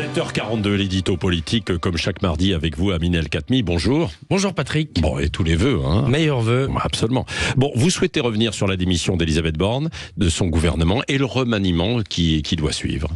7h42, l'édito politique, comme chaque mardi avec vous, Amine El Khatmi. Bonjour. Bonjour Patrick. Bon, et tous les vœux, hein. Meilleurs vœux. Absolument. Bon, vous souhaitez revenir sur la démission d'Elisabeth Borne, de son gouvernement et le remaniement qui doit suivre.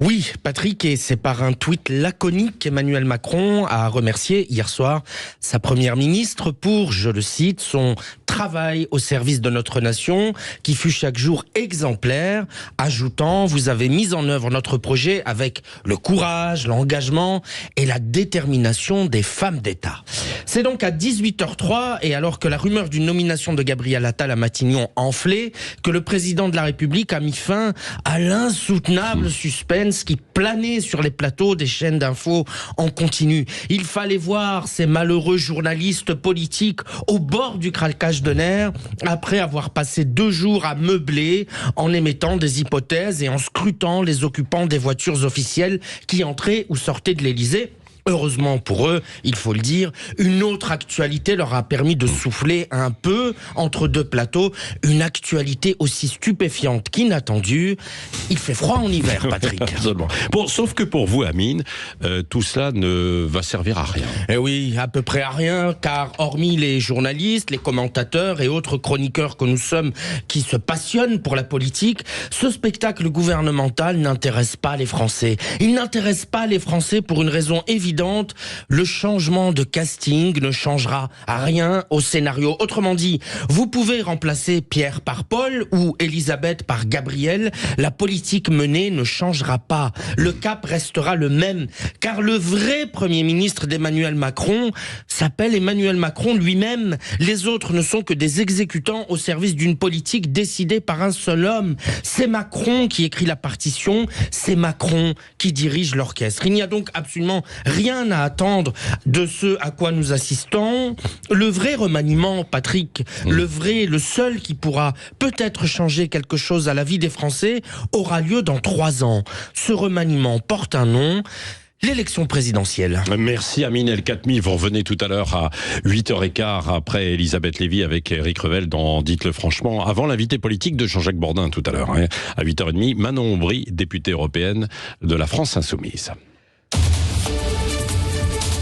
Oui, Patrick, et c'est par un tweet laconique qu'Emmanuel Macron a remercié hier soir sa première ministre pour, je le cite, son travail au service de notre nation, qui fut chaque jour exemplaire, ajoutant « Vous avez mis en œuvre notre projet avec le courage, l'engagement et la détermination des femmes d'État ». C'est donc à 18h03, et alors que la rumeur d'une nomination de Gabriel Attal à Matignon enflait, que le président de la République a mis fin à l'insoutenable suspense qui planait sur les plateaux des chaînes d'infos en continu. Il fallait voir ces malheureux journalistes politiques au bord du craquage de nerfs après avoir passé 2 jours à meubler en émettant des hypothèses et en scrutant les occupants des voitures officielles qui entraient ou sortaient de l'Élysée. Heureusement pour eux, il faut le dire, une autre actualité leur a permis de souffler un peu entre deux plateaux. Une actualité aussi stupéfiante qu'inattendue. Il fait froid en hiver, Patrick. Absolument. Bon, sauf que pour vous, Amine, tout cela ne va servir à rien. Eh oui, à peu près à rien, car hormis les journalistes, les commentateurs et autres chroniqueurs que nous sommes qui se passionnent pour la politique, ce spectacle gouvernemental n'intéresse pas les Français. Il n'intéresse pas les Français pour une raison évidente. Le changement de casting ne changera rien au scénario. Autrement dit, vous pouvez remplacer Pierre par Paul ou Elisabeth par Gabriel. La politique menée ne changera pas. Le cap restera le même. Car le vrai Premier ministre d'Emmanuel Macron s'appelle Emmanuel Macron lui-même. Les autres ne sont que des exécutants au service d'une politique décidée par un seul homme. C'est Macron qui écrit la partition. C'est Macron qui dirige l'orchestre. Il n'y a donc absolument rien à attendre de ce à quoi nous assistons. Le vrai remaniement, Patrick, le seul qui pourra peut-être changer quelque chose à la vie des Français, aura lieu dans 3 ans. Ce remaniement porte un nom: l'élection présidentielle. Merci Amine El Khatmi. Vous revenez tout à l'heure à 8h15 après Elisabeth Lévy avec Éric Revel dans Dites-le franchement. Avant l'invité politique de Jean-Jacques Bourdin tout à l'heure, à 8h30, Manon Aubry, députée européenne de la France Insoumise.